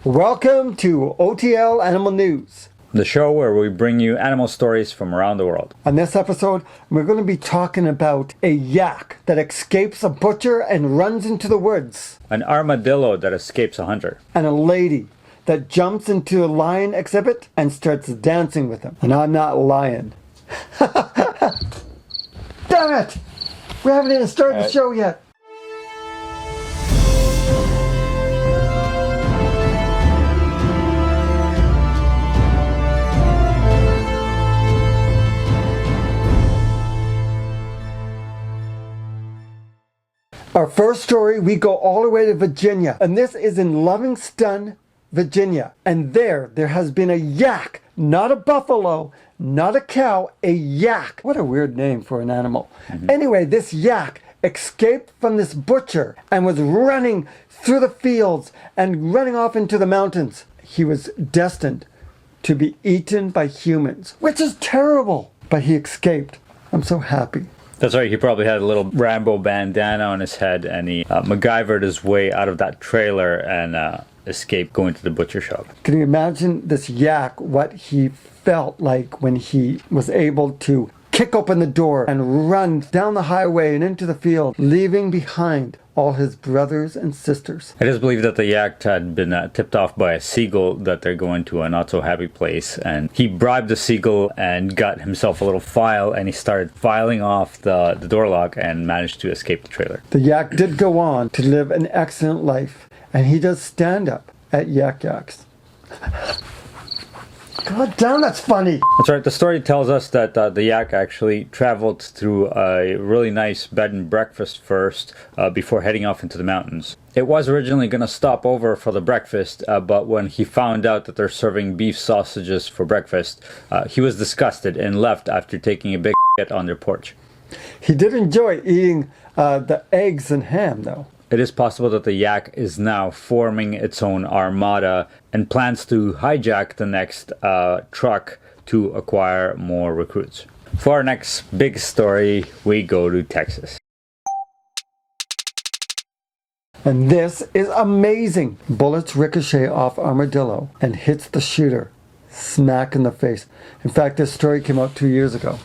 Welcome to OTL Animal News, the show where we bring you animal stories from around the world. On this episode, we're going to be talking about a yak that escapes a butcher and runs into the woods, An armadillo that escapes a hunter, and a lady that jumps into a lion exhibit and starts dancing with him. And I'm not lying. Damn it! We haven't even started the show yet. Our first story, we go all the way to Virginia, and this is in Livingston, Virginia. And there has been a yak, not a buffalo, not a cow, a yak. What a weird name for an animal. Anyway, this yak escaped from this butcher and was running through the fields and running off into the mountains. He was destined to be eaten by humans, which is terrible, but he escaped. I'm so happy. That's right, he probably had a little Rambo bandana on his head, and he MacGyvered his way out of that trailer and escaped going to the butcher shop. Can you imagine this yak, what he felt like when he was able to kick open the door and run down the highway and into the field, leaving behind all his brothers and sisters? It is believed that the yak had been tipped off by a seagull that they're going to a not so happy place, and he bribed the seagull and got himself a little file, and he started filing off the door lock and managed to escape the trailer. The yak did go on to live an excellent life, and he does stand up at Yak Yaks. God damn, that's funny. That's right. The story tells us that the yak actually traveled through a really nice bed and breakfast first before heading off into the mountains. It was originally going to stop over for the breakfast, but when he found out that they're serving beef sausages for breakfast, he was disgusted and left after taking a big shit on their porch. He did enjoy eating the eggs and ham, though. It is possible that the yak is now forming its own armada and plans to hijack the next truck to acquire more recruits. For our next big story, we go to Texas. And this is amazing. Bullets ricochet off Armadillo and hits the shooter smack in the face. In fact, this story came out 2 years ago.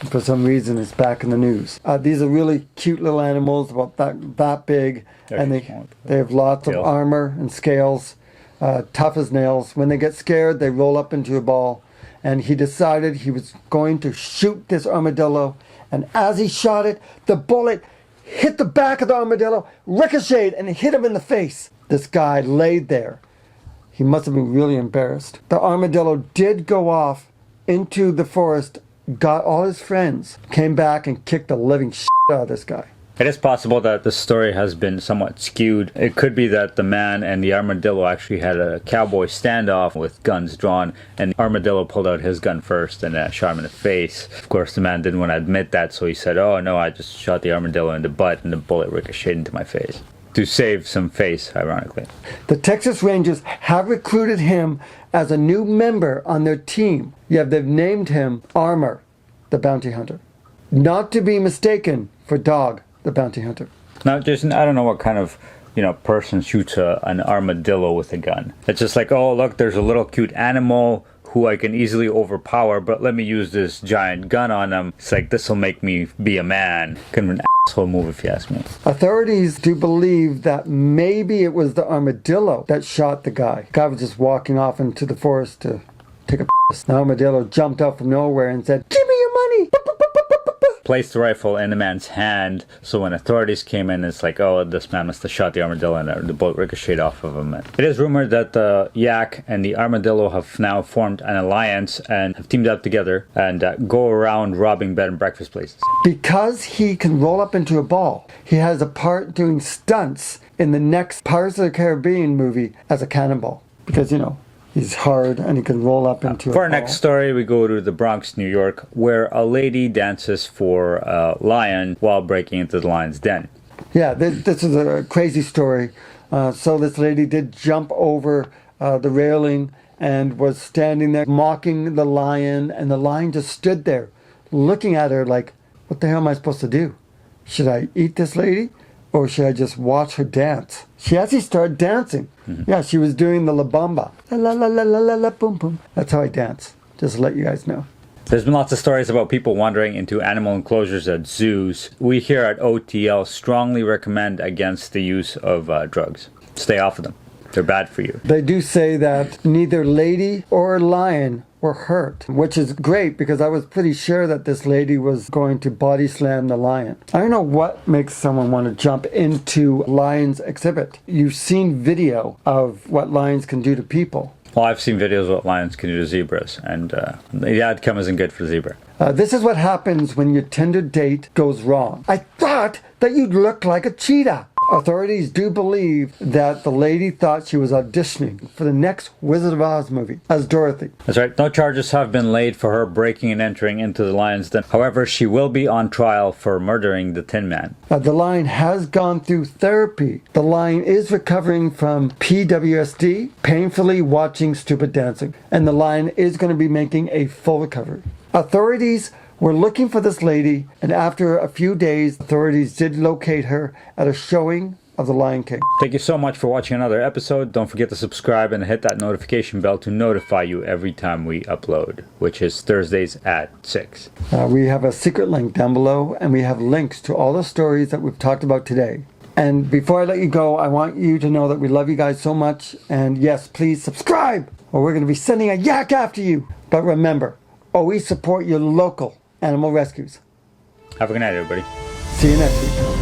For some reason, it's back in the news. These are really cute little animals, about that big, and they have lots of armor and scales, tough as nails. When they get scared, they roll up into a ball. And he decided he was going to shoot this armadillo. And as he shot it, the bullet hit the back of the armadillo, ricocheted, and hit him in the face. This guy laid there. He must have been really embarrassed. The armadillo did go off into the forest, got all his friends, came back and kicked the living shit out of this guy. It is possible that the story has been somewhat skewed. It could be that the man and the armadillo actually had a cowboy standoff with guns drawn, and the armadillo pulled out his gun first and shot him in the face. Of course, the man didn't want to admit that, so he said, "Oh no, I just shot the armadillo in the butt and the bullet ricocheted into my face." To save some face, ironically. The Texas Rangers have recruited him as a new member on their team. Yeah, they've named him Armor, the bounty hunter. Not to be mistaken for Dog, the bounty hunter. Now, Jason, I don't know what kind of person shoots an armadillo with a gun. It's just like, oh, look, there's a little cute animal who I can easily overpower, but let me use this giant gun on them. It's like, this will make me be a man. Kind of an asshole move, if you ask me. Authorities do believe that maybe it was the armadillo that shot the guy. The guy was just walking off into the forest to take a piss. The armadillo jumped out from nowhere and said, "Give me your money!" Placed the rifle in the man's hand, so when authorities came in, it's like, oh, this man must have shot the armadillo and the bullet ricocheted off of him. It is rumored that the yak and the armadillo have now formed an alliance and have teamed up together and go around robbing bed and breakfast places. Because he can roll up into a ball, he has a part doing stunts in the next Pirates of the Caribbean movie as a cannonball. Because, he's hard and he can roll up into a ball. For our next story, we go to the Bronx, New York, where a lady dances for a lion while breaking into the lion's den. Yeah, this is a crazy story. So this lady did jump over the railing and was standing there mocking the lion, and the lion just stood there looking at her like, what the hell am I supposed to do? Should I eat this lady or should I just watch her dance? She actually started dancing. Yeah, she was doing the La Bamba. La la la la la la la boom boom. That's how I dance. Just to let you guys know. There's been lots of stories about people wandering into animal enclosures at zoos. We here at OTL strongly recommend against the use of drugs. Stay off of them. They're bad for you. They do say that neither lady or lion were hurt, which is great because I was pretty sure that this lady was going to body slam the lion. I don't know what makes someone want to jump into lion's exhibit. You've seen video of what lions can do to people. Well, I've seen videos of what lions can do to zebras, and the outcome isn't good for the zebra. This is what happens when your Tinder date goes wrong. I thought that you'd look like a cheetah. Authorities do believe that the lady thought she was auditioning for the next Wizard of Oz movie as Dorothy. That's right. No charges have been laid for her breaking and entering into the lion's den. However, she will be on trial for murdering the Tin Man. The lion has gone through therapy. The lion is recovering from PWSD, painfully watching stupid dancing. And the lion is going to be making a full recovery. Authorities were looking for this lady, and after a few days, authorities did locate her at a showing of The Lion King. Thank you so much for watching another episode. Don't forget to subscribe and hit that notification bell to notify you every time we upload, which is Thursdays at 6. We have a secret link down below, and we have links to all the stories that we've talked about today. And before I let you go, I want you to know that we love you guys so much. And yes, please subscribe, or we're going to be sending a yak after you. But remember, always support your local animal rescues. Have a good night, everybody. See you next week.